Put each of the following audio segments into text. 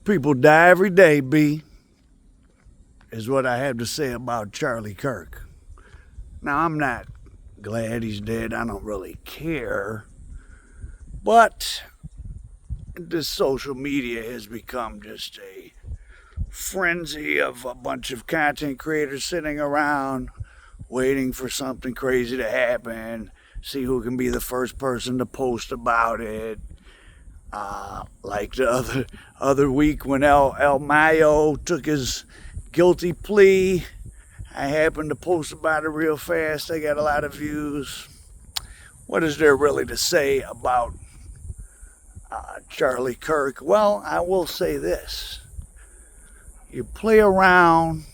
People die every day, B, is what I have to say about Charlie Kirk. Now, I'm not glad he's dead. I don't really care. But this social media has become just a frenzy of a bunch of content creators sitting around waiting for something crazy to happen, see who can be the first person to post about it. Like the other week when El Mayo took his guilty plea, I happened to post about it real fast. I got a lot of views. What is there really to say about Charlie Kirk? Well, I will say this. You play around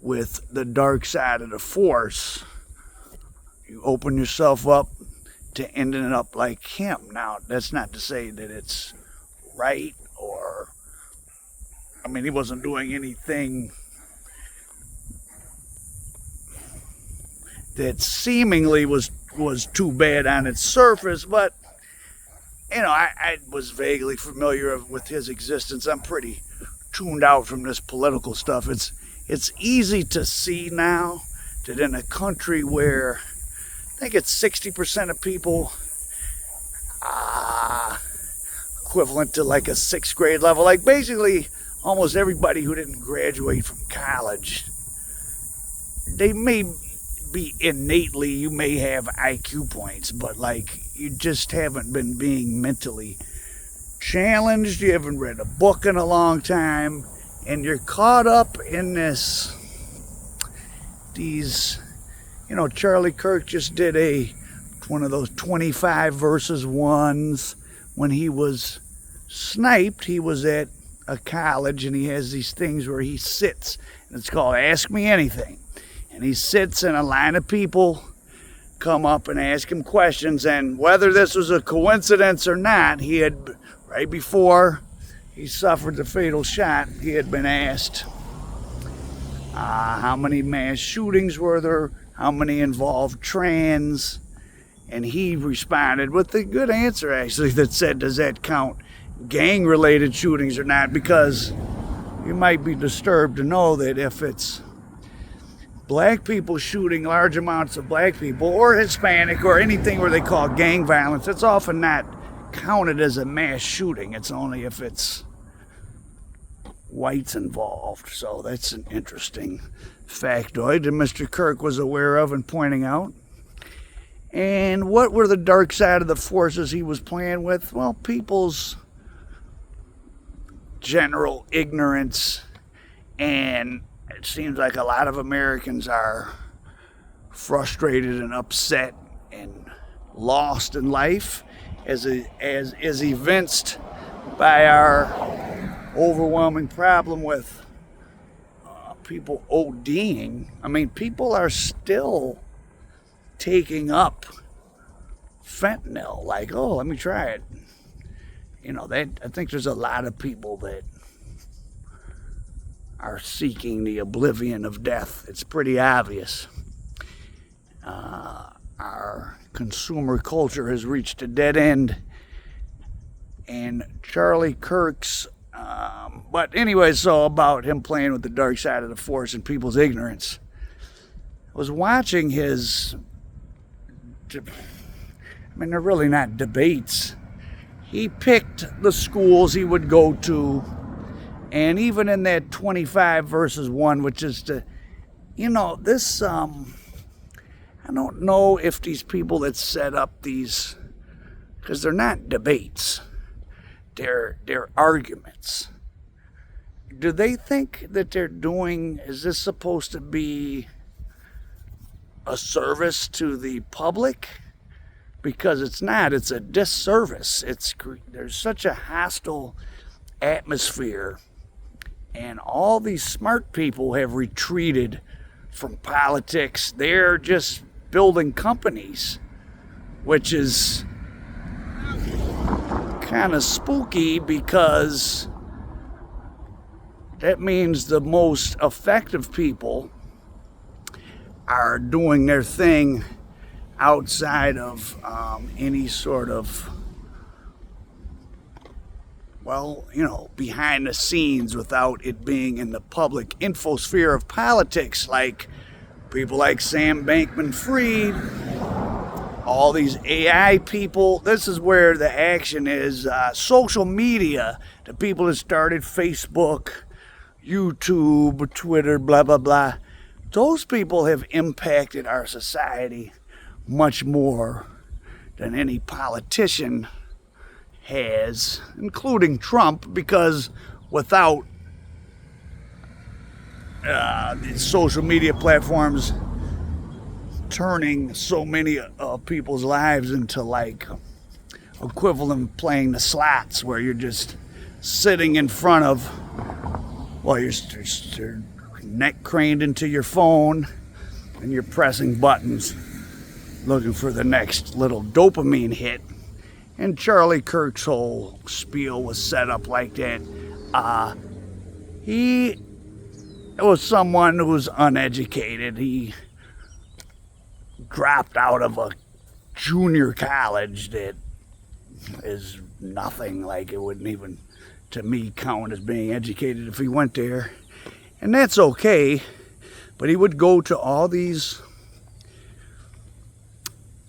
with the dark side of the force, you open yourself up to ending up like him. Now, that's not to say that it's right he wasn't doing anything that seemingly was too bad on its surface, but, I was vaguely familiar with his existence. I'm pretty tuned out from this political stuff. It's easy to see now that in a country where I think it's 60% of people, equivalent to like a 6th grade level, like basically almost everybody who didn't graduate from college, they may be innately, you may have IQ points, but like you just haven't been being mentally challenged, you haven't read a book in a long time, and you're caught up in Charlie Kirk just did one of those 25 versus 1s when he was sniped. He was at a college and he has these things where he sits, and it's called Ask Me Anything, and he sits and a line of people come up and ask him questions, and whether this was a coincidence or not, he had, right before he suffered the fatal shot, he had been asked how many mass shootings were there, how many involved trans, and he responded with a good answer, actually, that said, does that count gang-related shootings or not? Because you might be disturbed to know that if it's black people shooting large amounts of black people or Hispanic or anything where they call gang violence, it's often not counted as a mass shooting. It's only if it's whites involved. So that's an interesting factoid that Mr. Kirk was aware of and pointing out. And what were the dark side of the forces he was playing with? Well, people's general ignorance, and it seems like a lot of Americans are frustrated and upset and lost in life, as is evinced by our overwhelming problem with people ODing. People are still taking up fentanyl, like, oh, let me try it. I think there's a lot of people that are seeking the oblivion of death. It's pretty obvious. Our consumer culture has reached a dead end, and Charlie Kirk's but anyway, so about him playing with the dark side of the force and people's ignorance. I was watching his, they're really not debates. He picked the schools he would go to, and even in that 25 versus 1, which is this, I don't know if these people that set up these, because they're not debates, they're arguments. Do they think that is this supposed to be a service to the public? Because it's not, it's a disservice. There's such a hostile atmosphere, and all these smart people have retreated from politics. They're just building companies, which is kind of spooky, because that means the most effective people are doing their thing outside of any sort of well, behind the scenes without it being in the public infosphere of politics, like people like Sam Bankman-Fried, all these AI people. This is where the action is. Social media, the people that started Facebook, YouTube, Twitter, blah, blah, blah. Those people have impacted our society much more than any politician has, including Trump, because without these social media platforms turning so many people's lives into like equivalent playing the slots, where you're just sitting in front of, well, you're neck craned into your phone and you're pressing buttons looking for the next little dopamine hit. And Charlie Kirk's whole spiel was set up like that. He was someone who was uneducated. He dropped out of a junior college that is nothing. Like, it wouldn't even, to me, count as being educated if he went there. And that's okay. But he would go to all these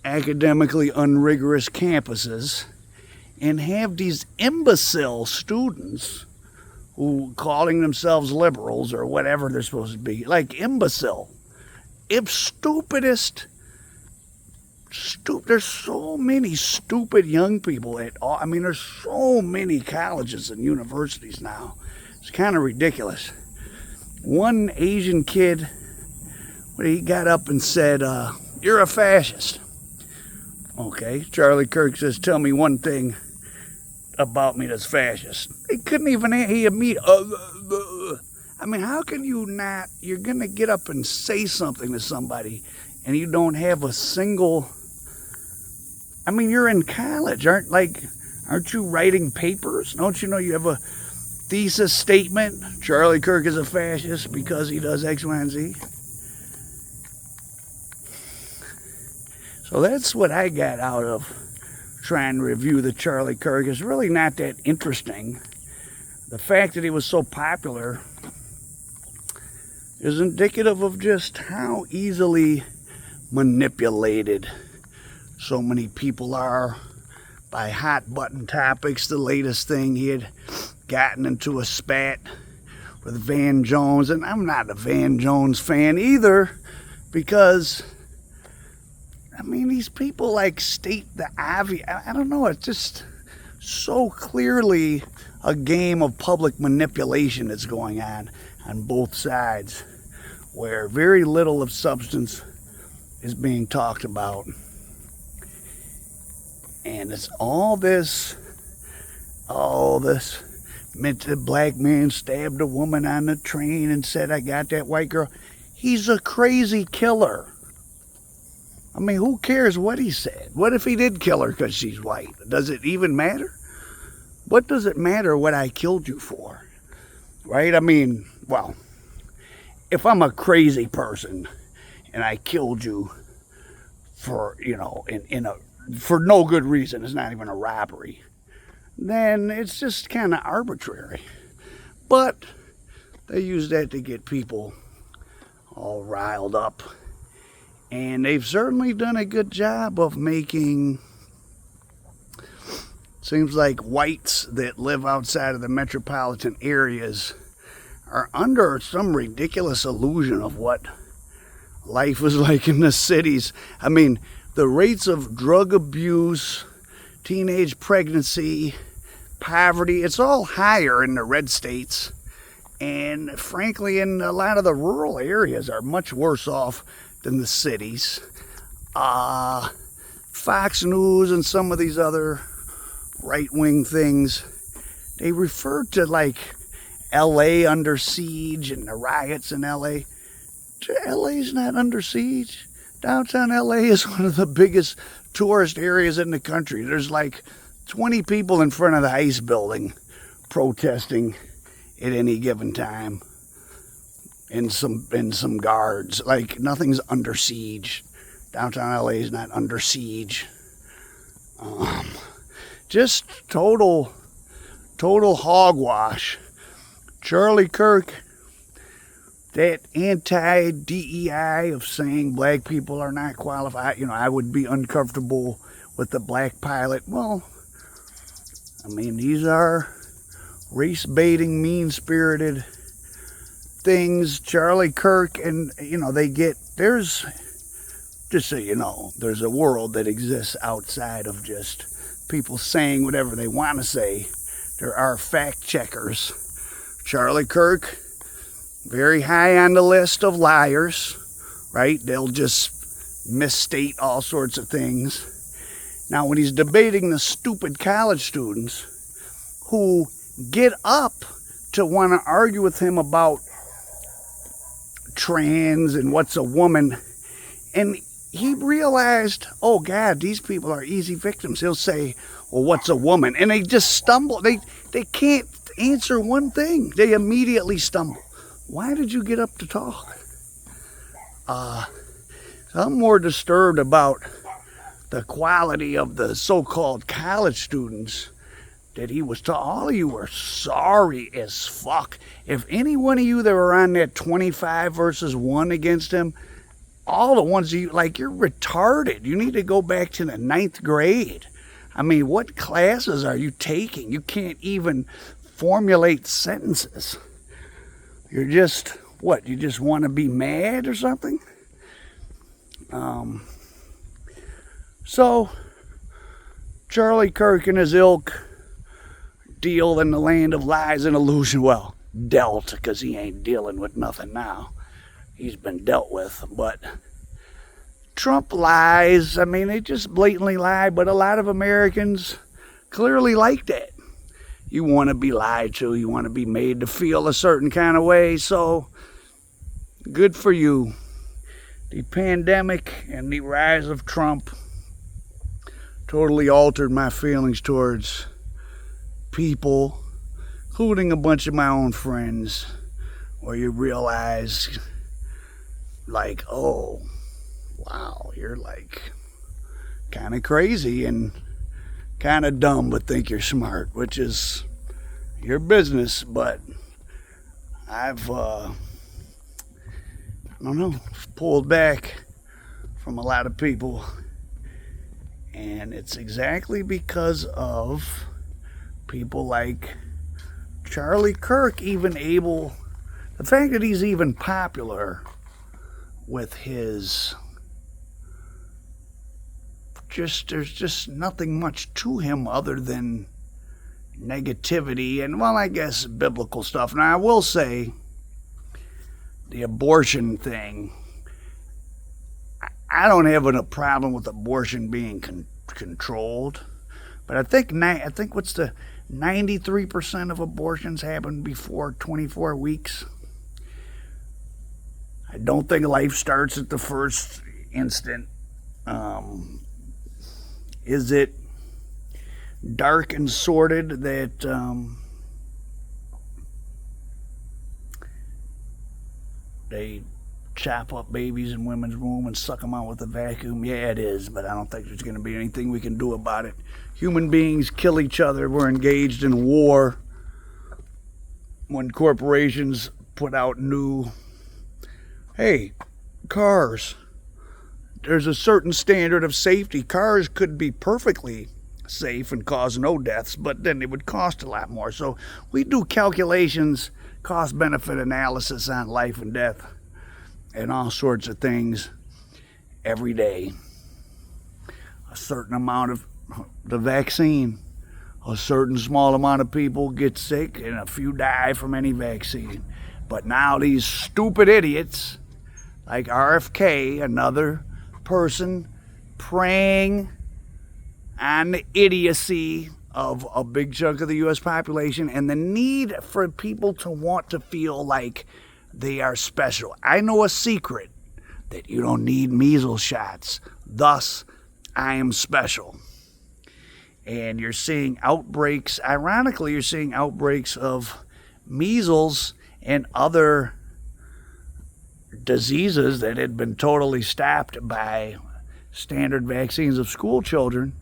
academically unrigorous campuses and have these imbecile students who calling themselves liberals or whatever they're supposed to be, like imbecile, if stupidest. There's so many stupid young people at all. I mean, there's so many colleges and universities now. It's kind of ridiculous. One Asian kid, he got up and said, "You're a fascist." Okay, Charlie Kirk says, "Tell me one thing about me that's fascist." He couldn't even, I mean, how can you not, you're going to get up and say something to somebody and you don't have a single, I mean, you're in college, aren't you writing papers? Don't you know you have a thesis statement? Charlie Kirk is a fascist because he does X, Y, and Z. So that's what I got out of trying to review the Charlie Kirk. It's really not that interesting. The fact that he was so popular is indicative of just how easily manipulated so many people are by hot button topics. The latest thing, he had gotten into a spat with Van Jones, and I'm not a Van Jones fan either, because I mean, these people like state the obvious. I don't know, it's just so clearly a game of public manipulation that's going on both sides, where very little of substance is being talked about. And it's all this meant the black man stabbed a woman on the train and said, "I got that white girl." He's a crazy killer. I mean, who cares what he said? What if he did kill her because she's white? Does it even matter? What does it matter what I killed you for? Right? I mean, well, if I'm a crazy person and I killed you for, for no good reason, it's not even a robbery, then it's just kind of arbitrary. But they use that to get people all riled up. And they've certainly done a good job of making, seems like whites that live outside of the metropolitan areas are under some ridiculous illusion of what life was like in the cities. I mean, the rates of drug abuse, teenage pregnancy, poverty, it's all higher in the red states. And frankly, in a lot of the rural areas are much worse off than the cities. Fox News and some of these other right-wing things, they refer to like LA under siege and the riots in LA. LA's not under siege. Downtown LA is one of the biggest tourist areas in the country. There's like 20 people in front of the ICE building protesting at any given time. And some guards. Like, nothing's under siege. Downtown LA is not under siege. Just total total hogwash. Charlie Kirk, that anti-DEI of saying black people are not qualified, I would be uncomfortable with the black pilot. Well, I mean, these are race-baiting, mean-spirited things. Charlie Kirk, and, there's, just so you know, there's a world that exists outside of just people saying whatever they want to say. There are fact checkers. Charlie Kirk, very high on the list of liars, right? They'll just misstate all sorts of things. Now, when he's debating the stupid college students who get up to want to argue with him about trans and what's a woman, and he realized, oh God, these people are easy victims. He'll say, well, what's a woman? And they just stumble. They can't answer one thing. They immediately stumble. Why did you get up to talk? I'm more disturbed about the quality of the so-called college students that he was talking. All of you were sorry as fuck. If any one of you that were on that 25 versus 1 against him, all the ones you're retarded. You need to go back to the 9th grade. I mean, what classes are you taking? You can't even formulate sentences. You're just, what, you just want to be mad or something? So, Charlie Kirk and his ilk deal in the land of lies and illusion. Well, dealt, because he ain't dealing with nothing now. He's been dealt with. But Trump lies. I mean, they just blatantly lie, but a lot of Americans clearly like that. You want to be lied to. You want to be made to feel a certain kind of way. So, good for you. The pandemic and the rise of Trump totally altered my feelings towards people, including a bunch of my own friends, where you realize, like, oh, wow, you're like kind of crazy and kind of dumb but think you're smart, which is your business. But I've I don't know, pulled back from a lot of people, and it's exactly because of people like Charlie Kirk, the fact that he's even popular with his, there's just nothing much to him other than negativity and, well, I guess biblical stuff. Now, I will say, the abortion thing, I don't have a problem with abortion being controlled, but I think what's the 93% of abortions happen before 24 weeks. I don't think life starts at the first instant. Is it dark and sordid that they chop up babies in women's womb and suck them out with a vacuum? Yeah, it is, but I don't think there's going to be anything we can do about it. Human beings kill each other. We're engaged in war. When corporations put out new, hey, cars, there's a certain standard of safety. Cars could be perfectly safe and cause no deaths, but then it would cost a lot more. So we do calculations, cost-benefit analysis on life and death and all sorts of things every day. A certain amount of the vaccine, a certain small amount of people get sick and a few die from any vaccine. But now these stupid idiots like RFK, another person preying on the idiocy of a big chunk of the U.S. population and the need for people to want to feel like they are special. I know a secret that you don't need measles shots. Thus, I am special. And you're seeing outbreaks, ironically, you're seeing outbreaks of measles and other diseases that had been totally stopped by standard vaccines of school children.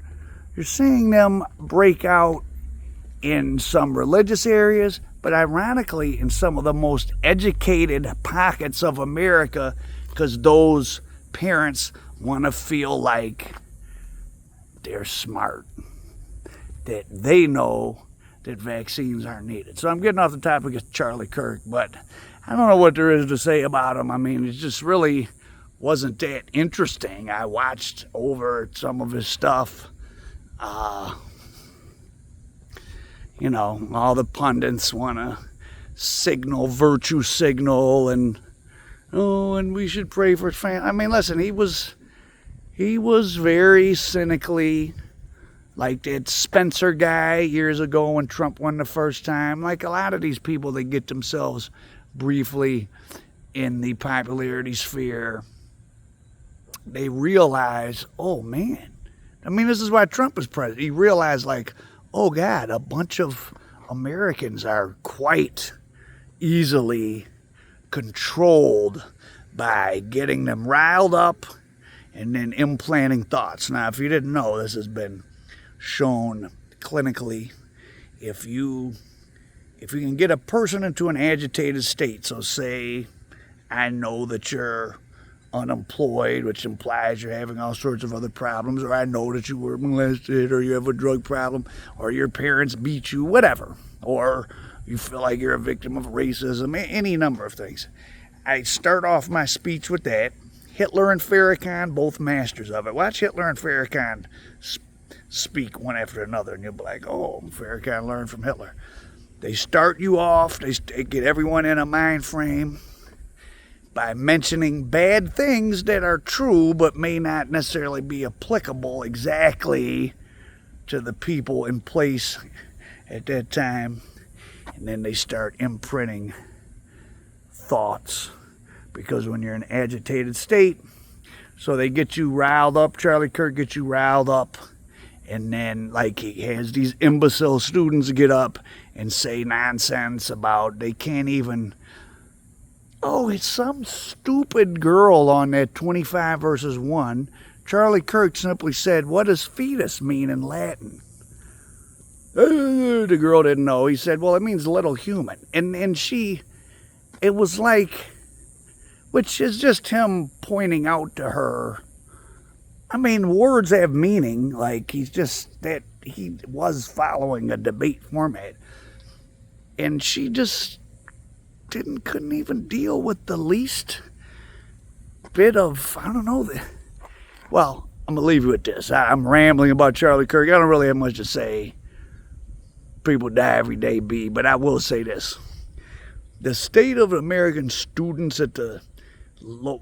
You're seeing them break out in some religious areas, but ironically in some of the most educated pockets of America, because those parents want to feel like they're smart, that they know that vaccines aren't needed. So I'm getting off the topic of Charlie Kirk, but I don't know what there is to say about him. I mean, it just really wasn't that interesting. I watched over some of his stuff. You know, all the pundits want to virtue signal, and we should pray for his family. I mean, listen, he was very cynically like that Spencer guy years ago when Trump won the first time. Like a lot of these people, they get themselves briefly in the popularity sphere. They realize, oh man, I mean, this is why Trump is president. He realized, like, oh God, a bunch of Americans are quite easily controlled by getting them riled up and then implanting thoughts. Now, if you didn't know, this has been shown clinically. If you can get a person into an agitated state, so say, I know that you're unemployed, which implies you're having all sorts of other problems, or I know that you were molested, or you have a drug problem, or your parents beat you, whatever, or you feel like you're a victim of racism, any number of things. I start off my speech with that. Hitler and Farrakhan, both masters of it. Watch Hitler and Farrakhan speak one after another, and you'll be like, oh, Farrakhan learned from Hitler. They start you off, they get everyone in a mind frame by mentioning bad things that are true but may not necessarily be applicable exactly to the people in place at that time. And then they start imprinting thoughts, because when you're in an agitated state, so they get you riled up. Charlie Kirk gets you riled up, and then like he has these imbecile students get up and say nonsense about they can't even, oh, it's some stupid girl on that 25 versus 1. Charlie Kirk simply said, what does fetus mean in Latin? The girl didn't know. He said, well, it means little human. And it was like, which is just him pointing out to her. I mean, words have meaning. Like, he was following a debate format. And she just couldn't even deal with the least bit of, I don't know. Well, I'm going to leave you with this. I'm rambling about Charlie Kirk. I don't really have much to say. People die every day, but I will say this. The state of American students at the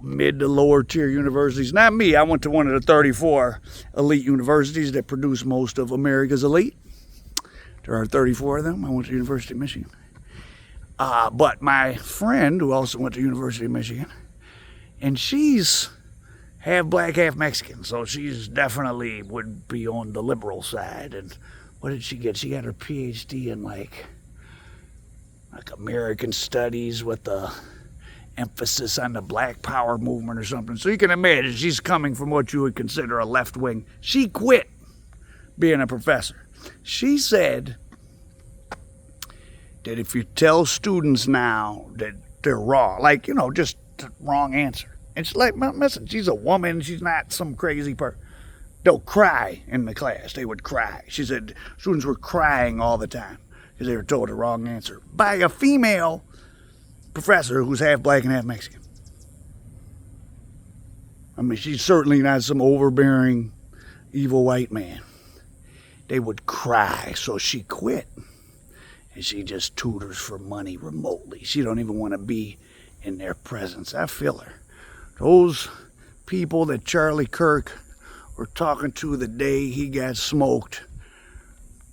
mid to lower tier universities, not me, I went to one of the 34 elite universities that produce most of America's elite. There are 34 of them. I went to the University of Michigan. But my friend, who also went to University of Michigan, and she's half black, half Mexican, so she's definitely would be on the liberal side. And what did she get? She got her PhD in like American studies with the emphasis on the Black Power movement or something. So you can imagine she's coming from what you would consider a left wing. She quit being a professor. She said that if you tell students now that they're wrong, like, you know, just the wrong answer. And she's like, listen, she's a woman. She's not some crazy person. They'll cry in the class. They would cry. She said students were crying all the time because they were told the wrong answer by a female professor who's half black and half Mexican. I mean, she's certainly not some overbearing, evil white man. They would cry, so she quit. And she just tutors for money remotely. She don't even want to be in their presence. I feel her. Those people that Charlie Kirk were talking to the day he got smoked,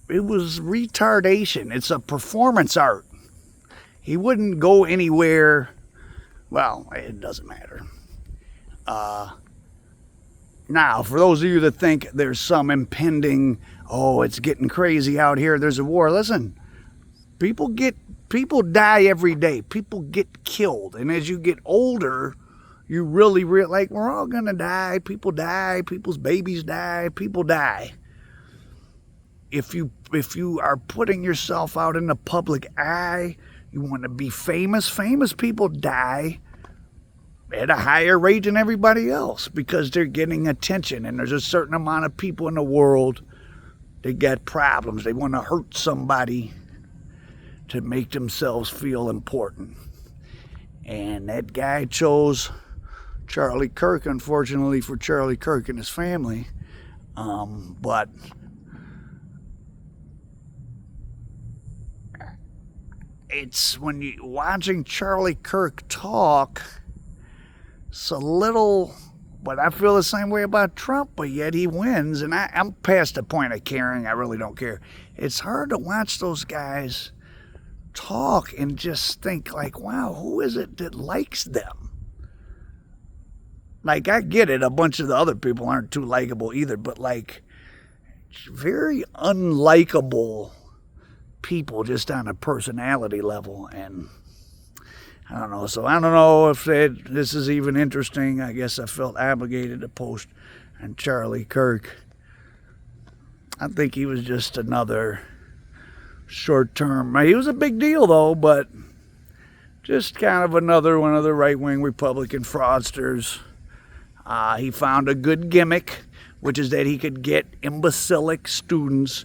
it was retardation. It's a performance art. He wouldn't go anywhere. Well, it doesn't matter. Now, for those of you that think there's some impending, oh, it's getting crazy out here, there's a war. Listen, people die every day. People get killed. And as you get older, you really like, we're all going to die. People die. People's babies die. People die. if you are putting yourself out in the public eye, you want to be famous. Famous people die at a higher rate than everybody else because they're getting attention, and there's a certain amount of people in the world that got problems. They want to hurt somebody to make themselves feel important. And that guy chose Charlie Kirk, unfortunately for Charlie Kirk and his family. But it's when you watching Charlie Kirk talk, it's a little, but I feel the same way about Trump, but yet he wins. And I'm past the point of caring. I really don't care. It's hard to watch those guys talk and just think like, wow, who is it that likes them? Like, I get it, a bunch of the other people aren't too likable either, but like, very unlikable people just on a personality level. And I don't know, so I don't know if this is even interesting. I guess I felt obligated to post on Charlie Kirk. I think he was just another short term. He was a big deal though, but just kind of another one of the right-wing Republican fraudsters. He found a good gimmick, which is that he could get imbecilic students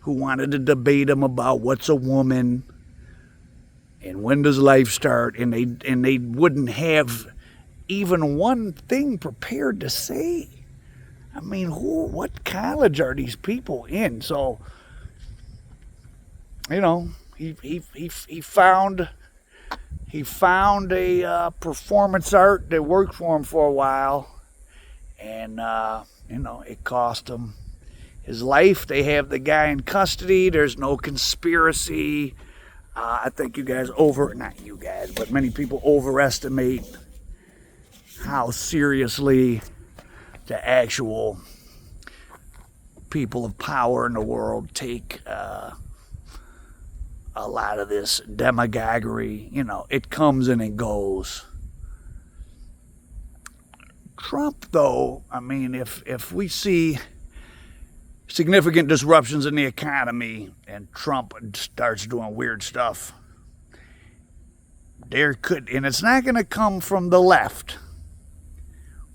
who wanted to debate him about what's a woman and when does life start, and they wouldn't have even one thing prepared to say. I mean, what college are these people in? So, you know, he found a performance art that worked for him for a while, and you know, it cost him his life. They have the guy in custody. There's no conspiracy. I think you guys not you guys, but many people overestimate how seriously the actual people of power in the world take a lot of this demagoguery. You know, it comes and it goes. Trump, though, I mean, if we see significant disruptions in the economy and Trump starts doing weird stuff, and it's not going to come from the left.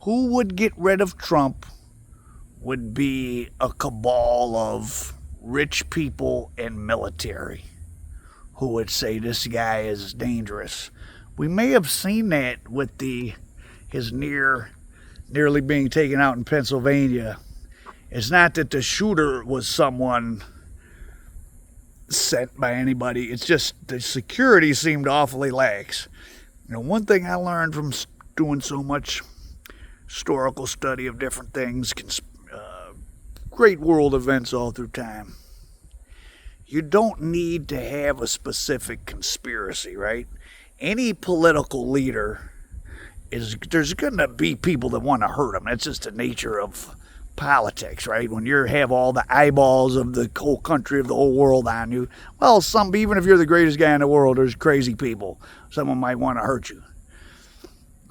Who would get rid of Trump would be a cabal of rich people and military who would say this guy is dangerous. We may have seen that with his nearly being taken out in Pennsylvania. It's not that the shooter was someone sent by anybody. It's just the security seemed awfully lax. You know, one thing I learned from doing so much historical study of different things, great world events all through time, you don't need to have a specific conspiracy, right? Any political leader, there's going to be people that want to hurt him. That's just the nature of politics, right? When you have all the eyeballs of the whole country, of the whole world on you, well, even if you're the greatest guy in the world, there's crazy people. Someone might want to hurt you.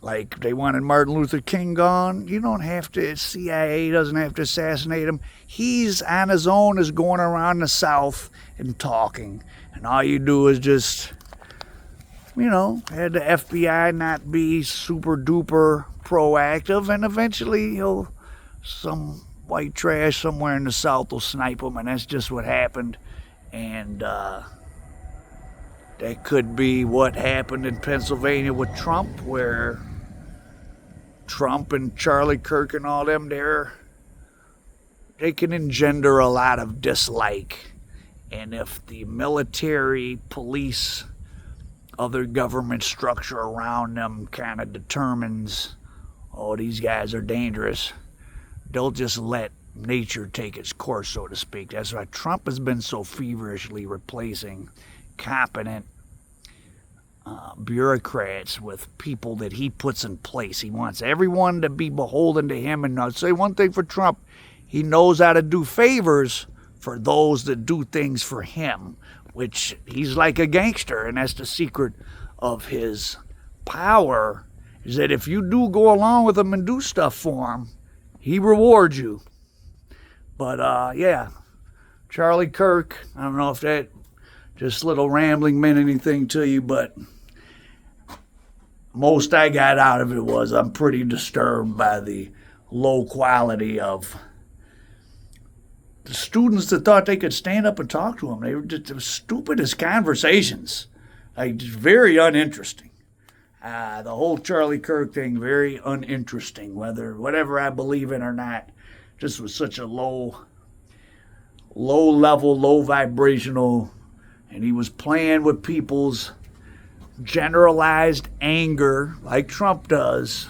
Like they wanted Martin Luther King gone. You don't have to, CIA doesn't have to assassinate him. He's on his own, is going around the South and talking. And all you do is just, you know, had the FBI not be super duper proactive, and eventually some white trash somewhere in the South will snipe him, and that's just what happened. And that could be what happened in Pennsylvania with Trump, where Trump and Charlie Kirk and all them they can engender a lot of dislike. And if the military, police, other government structure around them kind of determines, oh, these guys are dangerous, they'll just let nature take its course, so to speak. That's why Trump has been so feverishly replacing competent bureaucrats with people that he puts in place. He wants everyone to be beholden to him. And I'll say one thing for Trump, he knows how to do favors for those that do things for him, which he's like a gangster, and that's the secret of his power, is that if you do go along with him and do stuff for him, he rewards you. But yeah, Charlie Kirk. I don't know if that just little rambling meant anything to you, but most I got out of it was I'm pretty disturbed by the low quality of the students that thought they could stand up and talk to him. They were just the stupidest conversations, like just very uninteresting. The whole Charlie Kirk thing, very uninteresting. Whatever I believe in or not, just was such a low level, low vibrational, and he was playing with people's generalized anger like Trump does,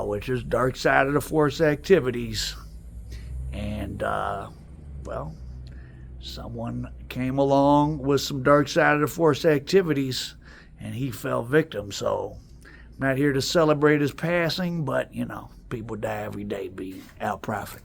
which is dark side of the force activities. And, well, someone came along with some dark side of the force activities, and he fell victim. So I'm not here to celebrate his passing, but, people die every day. Be out profit.